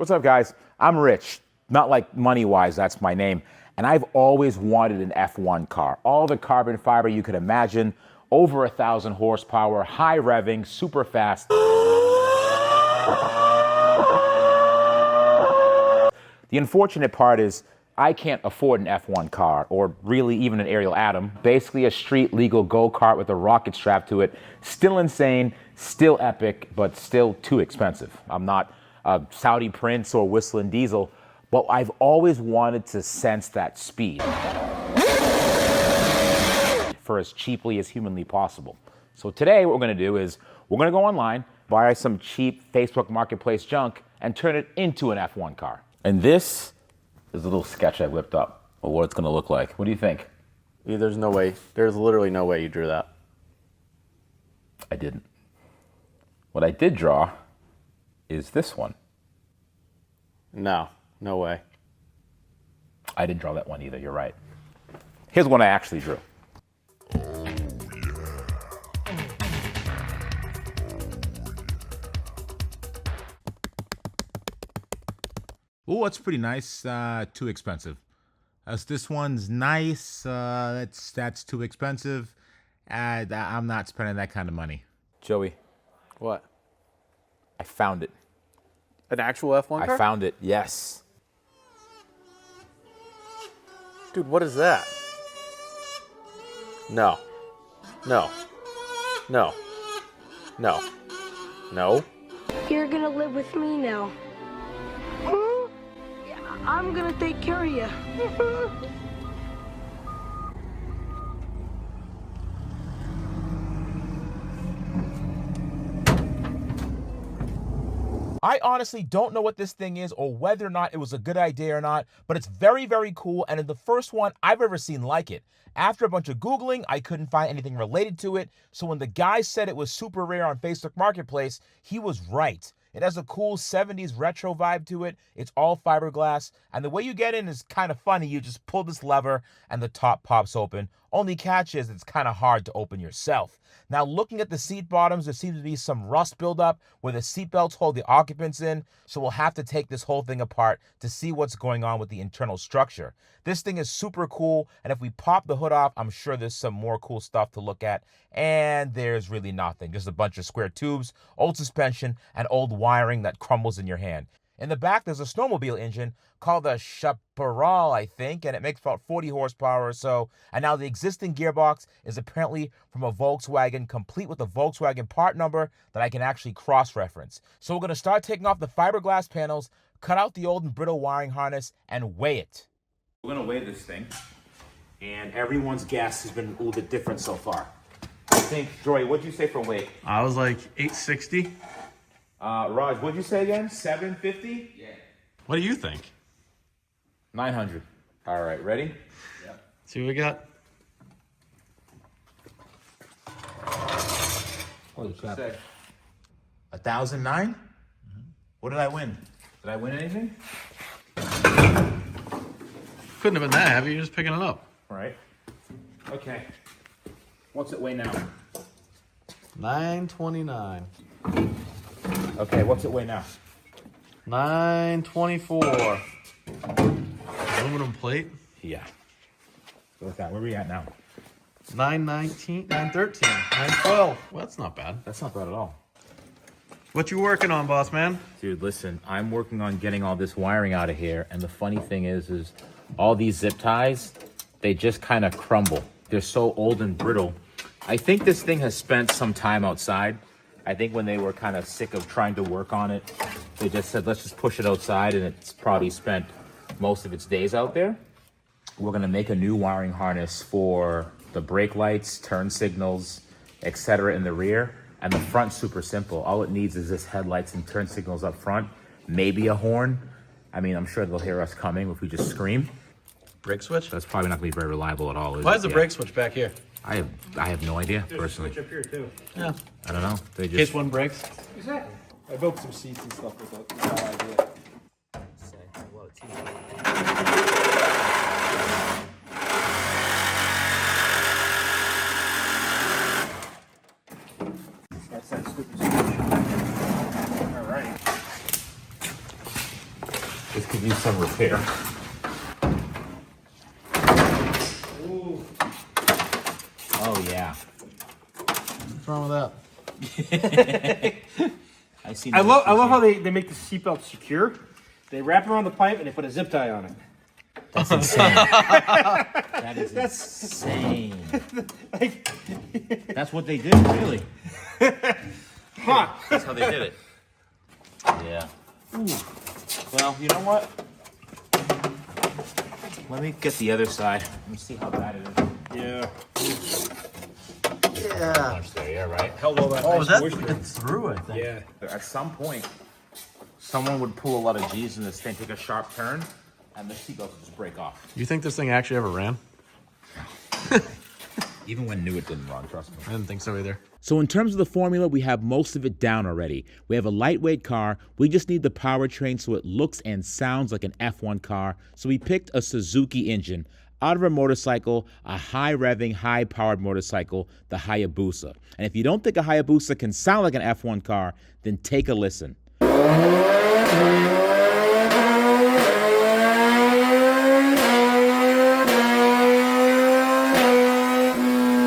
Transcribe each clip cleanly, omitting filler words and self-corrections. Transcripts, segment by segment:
What's up, guys? I'm Rich. Not like money-wise, that's my name. And I've always wanted an F1 car. All the carbon fiber you could imagine, over 1,000 horsepower, high revving, super fast. The unfortunate part is I can't afford an F1 car, or really even an Ariel Atom. Basically a street legal go-kart with a rocket strapped to it. Still insane, still epic, but still too expensive. I'm not a Saudi Prince or Whistling Diesel, but I've always wanted to sense that speed for as cheaply as humanly possible. So today what we're gonna do is we're gonna go online, buy some cheap Facebook Marketplace junk, and turn it into an F1 car. And this is a little sketch I whipped up of what it's gonna look like. What do you think? Yeah, there's no way. There's literally no way you drew that. I didn't. What I did draw is this one. No way. I didn't draw that one either, you're right. Here's one I actually drew. Oh, that's pretty nice. Too expensive. As this one's nice, that's too expensive. I'm not spending that kind of money. Joey, What? I found it. An actual F1 car? I found it, yes. Dude, what is that? No. No. No. No. No. You're gonna live with me now. Yeah, I'm gonna take care of you. I honestly don't know what this thing is or whether or not it was a good idea or not, but it's very, very cool, and it's the first one I've ever seen like it. After a bunch of Googling, I couldn't find anything related to it, so when the guy said it was super rare on Facebook Marketplace, he was right. It has a cool 70s retro vibe to it. It's all fiberglass, and the way you get in is kind of funny. You just pull this lever and the top pops open. Only catch is it's kind of hard to open yourself. Now, looking at the seat bottoms, there seems to be some rust buildup where the seat belts hold the occupants in, so we'll have to take this whole thing apart to see what's going on with the internal structure. This thing is super cool, and if we pop the hood off, I'm sure there's some more cool stuff to look at, and there's really nothing. Just a bunch of square tubes, old suspension, and old wiring that crumbles in your hand. In the back, there's a snowmobile engine called the Chaparral, I think, and it makes about 40 horsepower or so. And now the existing gearbox is apparently from a Volkswagen, complete with a Volkswagen part number that I can actually cross-reference. So we're going to start taking off the fiberglass panels, cut out the old and brittle wiring harness, and weigh it. We're going to weigh this thing, and everyone's guess has been a little bit different so far. I think, Joy, what'd you say for weight? I was like 860. Raj, what'd you say again? 750? Yeah. What do you think? 900. All right, ready? Yeah. See what we got? Holy crap. 1,009? What did I win? Did I win anything? Couldn't have been that heavy. You're just picking it up. All right. Okay. What's it weigh now? 929. Okay, what's it weigh now? 924. Aluminum plate. Yeah. So what's that? Where are we at now? 919, 913, 912. Well, that's not bad. That's not bad at all. What you working on, boss man? Dude, listen, I'm working on getting all this wiring out of here, and the funny thing is all these zip ties, they just kind of crumble. They're so old and brittle. I think this thing has spent some time outside. I think when they were kind of sick of trying to work on it, they just said, let's just push it outside, and it's probably spent most of its days out there. We're gonna make a new wiring harness for the brake lights, turn signals, etc. in the rear, and the front's super simple. All it needs is this headlights and turn signals up front, maybe a horn. I mean, I'm sure they'll hear us coming if we just scream. Brake switch? That's probably not gonna be very reliable at all, is Why it? is the Yeah. brake switch back here? I have no idea, personally. Switch up here too. Yeah. I don't know. They In case just one breaks. Exactly. I built some seats and stuff with it. That's how I do it. That's that stupid switch. All right. This could use some repair. Ooh. Oh yeah. What's wrong with that? I love how they make the seatbelt secure. They wrap it around the pipe and they put a zip tie on it. That's insane. That is insane. That's what they did, really. Huh. That's how they did it. Yeah. Ooh. Well, you know what? Let me get the other side. Let me see how bad it is. Yeah. Yeah. Much there, yeah, right? Held all that Oh, nice that moisture. went through, I think. Yeah. At some point, someone would pull a lot of G's in this thing, take a sharp turn, and the seatbelt would just break off. You think this thing actually ever ran? Even when new, it didn't run, trust me. I didn't think so either. So in terms of the formula, we have most of it down already. We have a lightweight car. We just need the powertrain so it looks and sounds like an F1 car. So we picked a Suzuki engine out of a motorcycle, a high-revving, high-powered motorcycle, the Hayabusa. And if you don't think a Hayabusa can sound like an F1 car, then take a listen.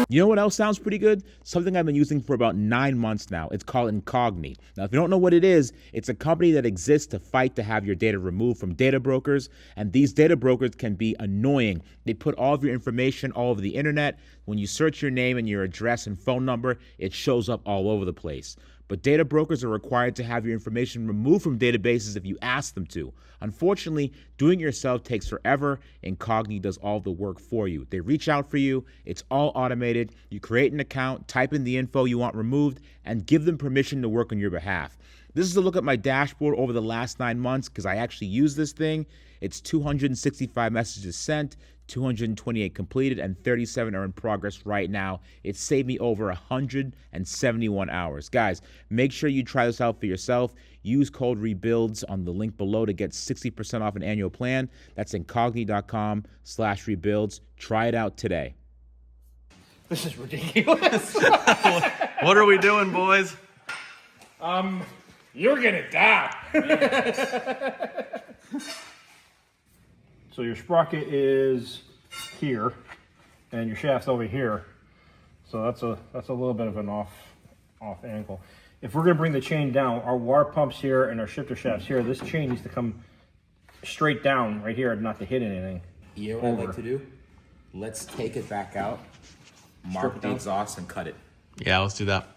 You know what else sounds pretty good? Something I've been using for about 9 months now. It's called Incogni. Now, if you don't know what it is, it's a company that exists to fight to have your data removed from data brokers. And these data brokers can be annoying. They put all of your information all over the internet. When you search your name and your address and phone number, it shows up all over the place. But data brokers are required to have your information removed from databases if you ask them to. Unfortunately, doing it yourself takes forever. Incogni does all the work for you. They reach out for you. It's all automated. You create an account, type in the info you want removed, and give them permission to work on your behalf. This is a look at my dashboard over the last 9 months because I actually use this thing. It's 265 messages sent, 228 completed, and 37 are in progress right now. It saved me over 171 hours. Guys, make sure you try this out for yourself. Use code REBUILDS on the link below to get 60% off an annual plan. That's incogni.com/rebuilds. Try it out today. This is ridiculous. What are we doing, boys? You're gonna die. So your sprocket is here, and your shaft's over here. So that's a little bit of an off angle. If we're gonna bring the chain down, our water pumps here and our shifter shafts here, this chain needs to come straight down right here, not to hit anything. You know what I'd like to do? Let's take it back out, mark the exhaust, and cut it. Yeah, let's do that.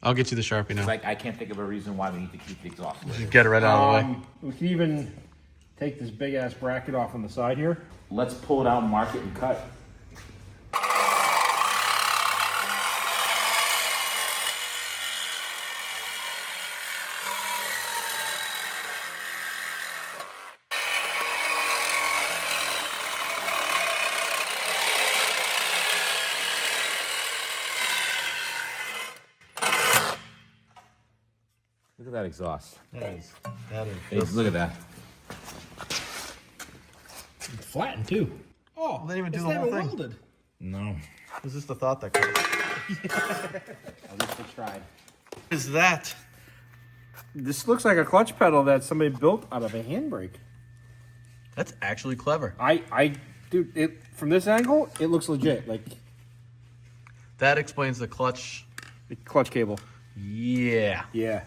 I'll get you the Sharpie now. I can't think of a reason why we need to keep the exhaust. Just get it right out of the way. We can even take this big ass bracket off on the side here. Let's pull it out, mark it, and cut. Look at that exhaust. That is Hey, look at that. Flattened too. Oh, They didn't even do the whole thing. welded. No. Is this the thought that counts? At least they tried. Is that? This looks like a clutch pedal that somebody built out of a handbrake. That's actually clever. Dude, it from this angle, it looks legit. Like That explains the clutch. the clutch cable. Yeah. Yeah.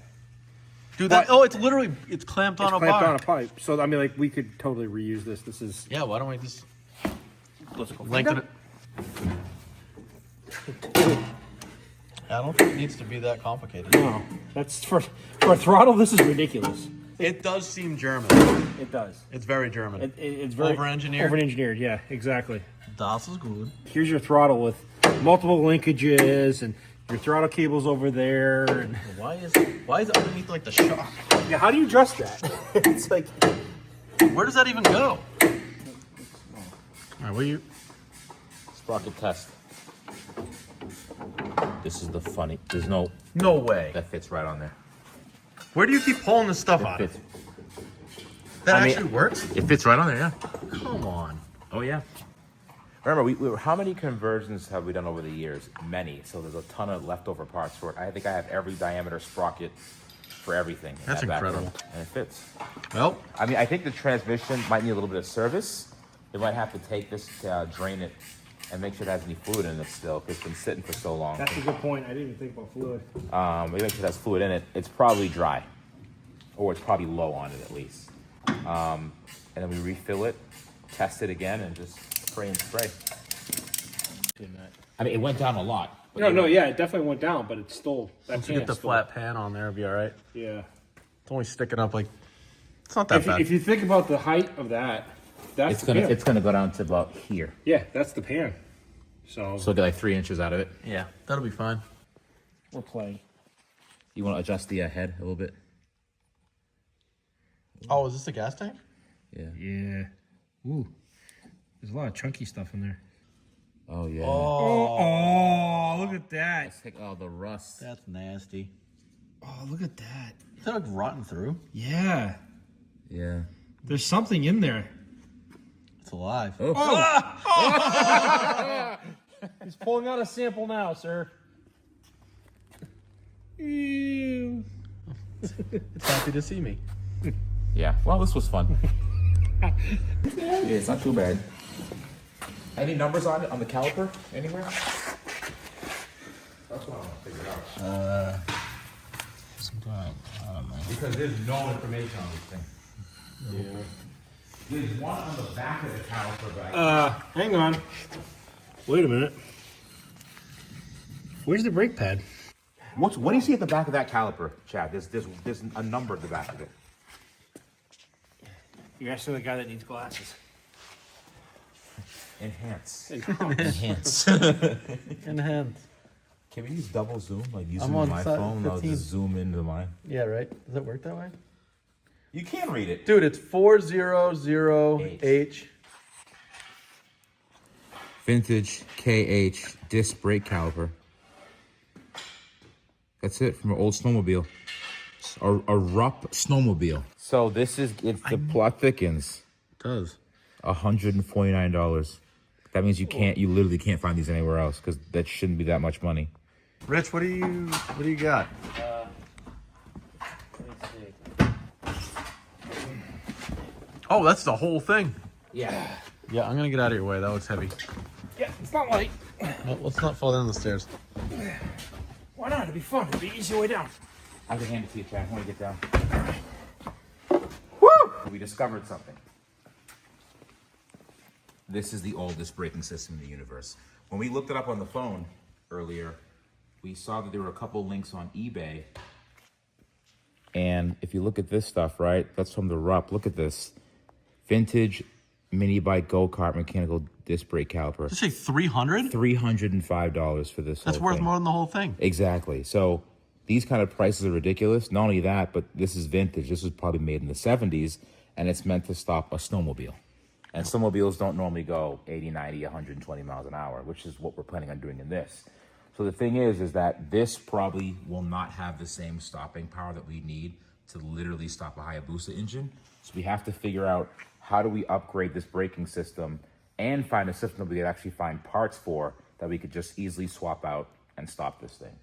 Dude, But- it's literally, it's clamped on a Clamped bar. on a pipe. So I mean, like we could totally reuse this. This is Yeah, why don't we just let's go lengthen it? I don't think it needs to be that complicated. No, that's for a throttle. This is ridiculous. It does seem German. It does. It's very German. It's very Over-engineered? Over-engineered, yeah, exactly. Das is good. Here's your throttle with multiple linkages, and your throttle cable's over there. And Why is it underneath like the shock? yeah, how do you adjust that? It's like Where does that even go? All right, what you? Sprocket test. This is the funny. There's no. No way. That fits right on there. Where do you keep pulling this stuff out It of? fits. That I mean- actually works? It fits right on there, yeah. Come on. Oh yeah. Remember, how many conversions have we done over the years? Many. So there's a ton of leftover parts for it. I think I have every diameter sprocket for everything. That's in that back incredible. room, and it fits. Well, I mean, I think the transmission might need a little bit of service. They might have to take this, drain it, and make sure it has any fluid in it still, because it's been sitting for so long. That's a good point. I didn't even think about fluid. Maybe make sure it has fluid in it. It's probably dry, or it's probably low on it at least. And then we refill it, test it again, and just spray and spray. I mean, it went down a lot. No, yeah, it definitely went down, but it's still that once you get the flat pan on there, it'll be all right. Yeah. It's only sticking up like, it's not that bad. If you think about the height of that, that's the pan. It's gonna go down to about here. Yeah, that's the pan. So So get like 3 inches out of it. Yeah, that'll be fine. we're playing. You want to adjust the head a little bit? Oh, is this the gas tank? Yeah. Yeah. Ooh. There's a lot of chunky stuff in there. Oh yeah. Oh, look at that. Let's take all the rust. That's nasty. Oh, look at that. Is that like rotten through? Yeah. Yeah. There's something in there. It's alive. He's pulling out a sample now, sir. Ew. It's happy to see me. Yeah. Well, this was fun. Yeah, it's not too bad. Any numbers on it on the caliper anywhere? That's what I want to figure out. Sometimes, I don't know. Because there's no information on this thing. Yeah. There's one on the back of the caliper, but Hang on. Wait a minute. Where's the brake pad? what do you see at the back of that caliper, Chad? There's a number at the back of it. You're asking the guy that needs glasses. Enhance. Enhance. Enhance. Can we use double zoom? Like using I'm on my side phone, I'll 15. just zoom into mine. Yeah, right? Does that work that way? You can read it. Dude, it's 400H. Vintage KH disc brake caliper. That's it from an old snowmobile. A Rupp snowmobile. So this is, it's the plot thickens. It does. $149. That means you literally can't find these anywhere else because that shouldn't be that much money. Rich, what do you got? Oh, that's the whole thing. Yeah. Yeah, I'm gonna get out of your way. That looks heavy. Yeah, it's not light. Well, let's not fall down the stairs. Why not? It'd be fun. It'd be easy way down. I can hand it to you, Chad. I want to get down. Woo! We discovered something. This is the oldest braking system in the universe. When we looked it up on the phone earlier, we saw that there were a couple links on eBay. And if you look at this stuff, right, that's from the Rupp. Look at this. Vintage mini bike go-kart mechanical disc brake caliper. Did you say 300? $305 for this That's whole worth thing. more than the whole thing. Exactly. So these kind of prices are ridiculous. Not only that, but this is vintage. This was probably made in the 70s, and it's meant to stop a snowmobile. And snowmobiles don't normally go 80, 90, 120 miles an hour, which is what we're planning on doing in this. So the thing is that this probably will not have the same stopping power that we need to literally stop a Hayabusa engine. So we have to figure out how do we upgrade this braking system and find a system that we could actually find parts for that we could just easily swap out and stop this thing.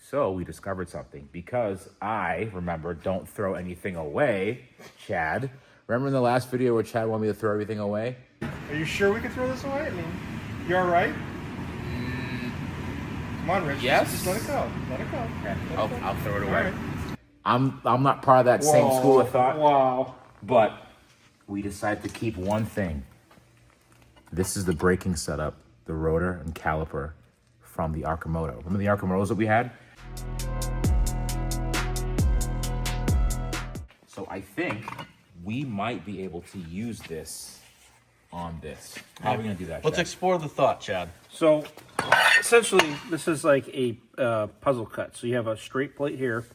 So we discovered something because I, remember, don't throw anything away, Chad. Remember in the last video where Chad wanted me to throw everything away? Are you sure we can throw this away? I mean, you all right? Come on, Rich. Yes. Just let it go. Let it go. Okay, Let it go. I'll throw it All away. right. I'm not part of that same school of thought, Wow. but we decided to keep one thing. This is the braking setup, the rotor and caliper from the Arcimoto. Remember the Arcimotos that we had? So I think we might be able to use this on this. How are we gonna do that, Let's Chad? explore the thought, Chad. So, essentially, this is like a puzzle cut. So you have a straight plate here,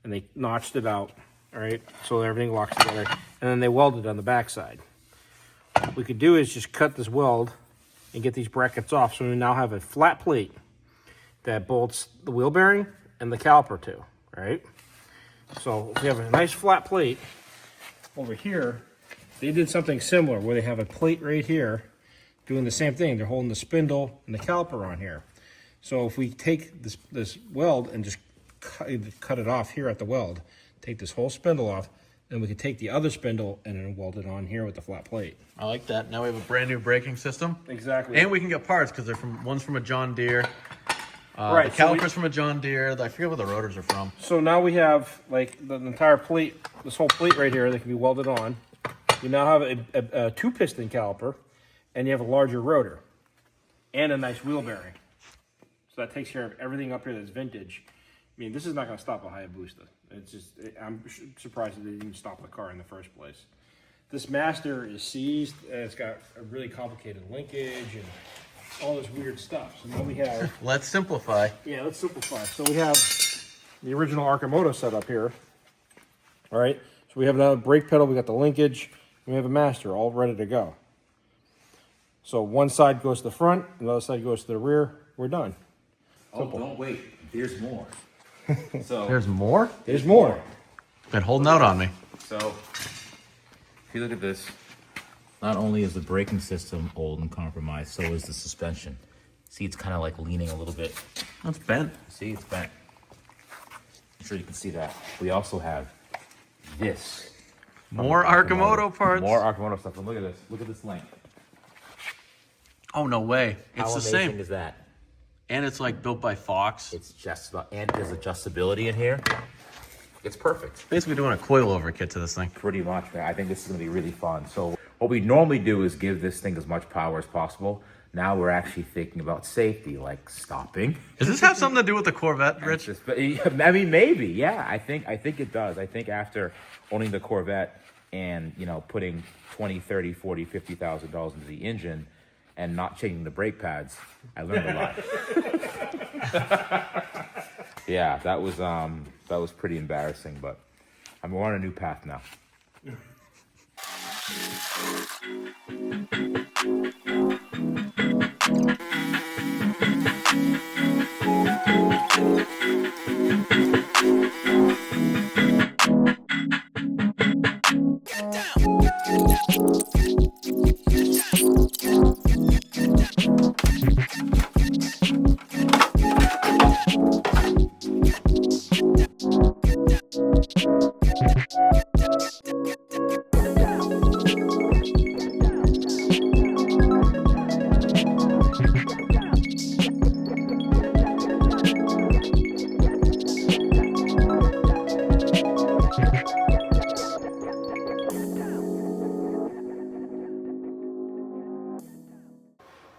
and they notched it out, all right? So everything locks together, and then they welded on the backside. What we could do is just cut this weld and get these brackets off. So we now have a flat plate that bolts the wheel bearing and the caliper to, all right? So if you have a nice flat plate, over here, they did something similar where they have a plate right here doing the same thing. They're holding the spindle and the caliper on here. So if we take this weld and just cut it off here at the weld, take this whole spindle off, and we could take the other spindle and then weld it on here with the flat plate. I like that. Now we have a brand new braking system. Exactly. And we can get parts because they're one's from a John Deere. Right. The caliper's from a John Deere. I forget where the rotors are from. So now we have like the entire plate, this whole plate right here that can be welded on. You now have a 2-piston caliper, and you have a larger rotor, and a nice wheel bearing. So that takes care of everything up here that's vintage. I mean, this is not going to stop a Hayabusa. It's just, I'm surprised that they didn't even stop the car in the first place. This master is seized, and it's got a really complicated linkage and all this weird stuff. So now we have... Let's simplify. Yeah, let's simplify. So we have the original Arcimoto set up here. All right. So we have another brake pedal. We got the linkage. And we have a master all ready to go. So one side goes to the front, another side goes to the rear. We're done. Simple. Oh, don't wait. There's more. So There's more? There's more. Been holding out on me. So, if you look at this, not only is the braking system old and compromised, so is the suspension. See, it's kind of like leaning a little bit. That's bent. See, it's bent. I'm sure you can see that. We also have this. More Arcimoto parts. More Arcimoto stuff. And look at this. Look at this length. Oh, no way. It's How the amazing same. is that? And it's like built by Fox. It's just about, and there's adjustability in here. It's perfect. Basically doing a coilover kit to this thing. Pretty much, man. I think this is going to be really fun. So what we normally do is give this thing as much power as possible. Now we're actually thinking about safety, like stopping. Does this have something to do with the Corvette, Rich? I mean, maybe, yeah. I think it does. I think after owning the Corvette and, you know, putting $20, $30, $40, $50,000 into the engine and not changing the brake pads, I learned a lot. Yeah, that was pretty embarrassing, but we're on a new path now.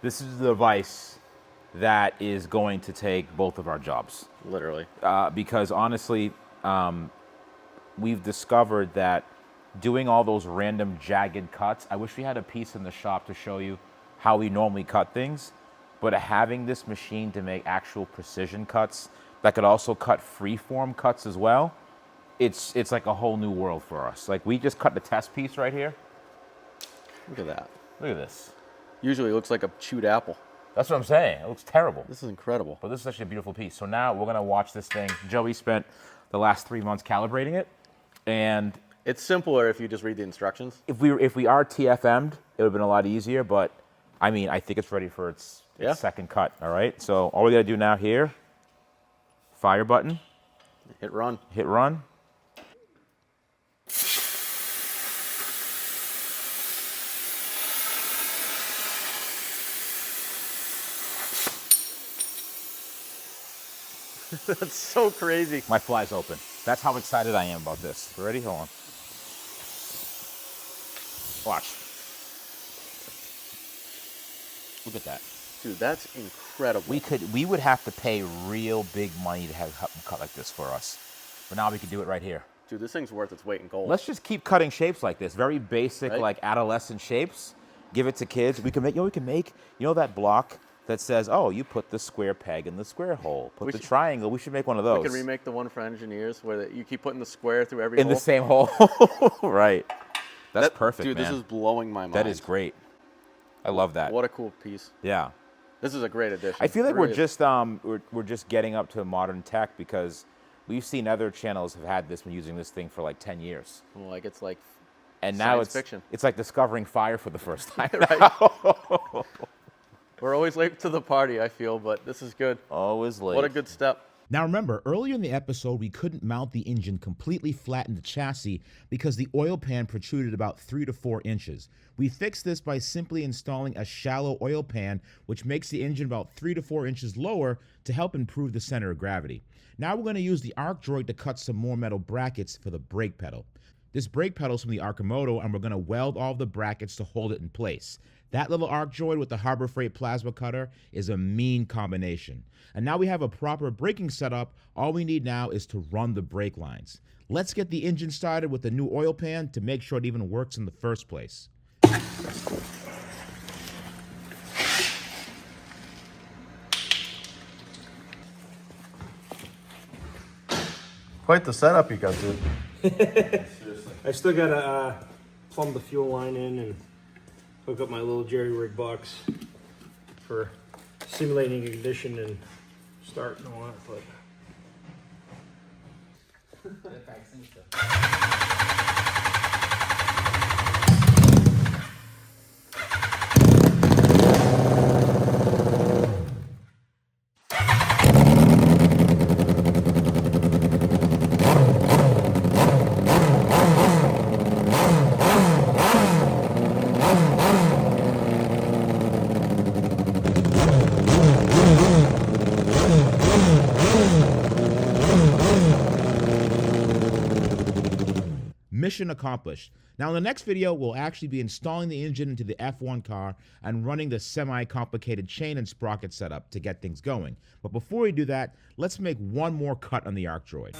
This is the device that is going to take both of our jobs. Literally. Because honestly, we've discovered that doing all those random jagged cuts, I wish we had a piece in the shop to show you how we normally cut things, but having this machine to make actual precision cuts that could also cut freeform cuts as well, it's like a whole new world for us. Like we just cut the test piece right here. Look at that. Look at this. Usually it looks like a chewed apple. That's what I'm saying. It looks terrible. This is incredible. But this is actually a beautiful piece. So now we're gonna watch this thing. Joey spent the last 3 months calibrating it, and It's simpler if you just read the instructions. if we are TFM'd, it would have been a lot easier. But I mean, I think it's ready for its Yeah. second cut. All right. So all we gotta do now here, fire button, Hit run. hit run. That's so crazy. My fly's open. That's how excited I am about this. Ready? Hold on. Watch. Look at that. Dude, that's incredible. We would have to pay real big money to have something cut like this for us. But now we can do it right here. Dude, this thing's worth its weight in gold. Let's just keep cutting shapes like this. Very basic, Right. like adolescent shapes. Give it to kids. We can make, that block that says, oh, you put the square peg in the square hole. Put the triangle. We should make one of those. We could remake the one for engineers where you keep putting the square through every in hole. the same hole. Right. That's perfect, Dude, man. this is blowing my mind. That is great. I love that. What a cool piece. Yeah. This is a great addition. I feel like It really is. we're just getting up to modern tech because we've seen other channels have had this, been using this thing for like 10 years. Well, like it's like And now science fiction. It's like discovering fire for the first time. We're always late to the party, I feel, but this is good. Always late. What a good step. Now remember, earlier in the episode, we couldn't mount the engine completely flat in the chassis because the oil pan protruded about 3 to 4 inches. We fixed this by simply installing a shallow oil pan, which makes the engine about 3 to 4 inches lower to help improve the center of gravity. Now we're going to use the ArcDroid to cut some more metal brackets for the brake pedal. This brake pedal is from the Arcimoto, and we're going to weld all the brackets to hold it in place. That little ArcDroid with the Harbor Freight plasma cutter is a mean combination. And now we have a proper braking setup. All we need now is to run the brake lines. Let's get the engine started with the new oil pan to make sure it even works in the first place. Quite the setup you got, dude. I still gotta plumb the fuel line in and hook up my little jerry rig box for simulating ignition and start and all that, but Mission accomplished. Now in the next video, we'll actually be installing the engine into the F1 car and running the semi-complicated chain and sprocket setup to get things going. But before we do that, let's make one more cut on the ArcDroid.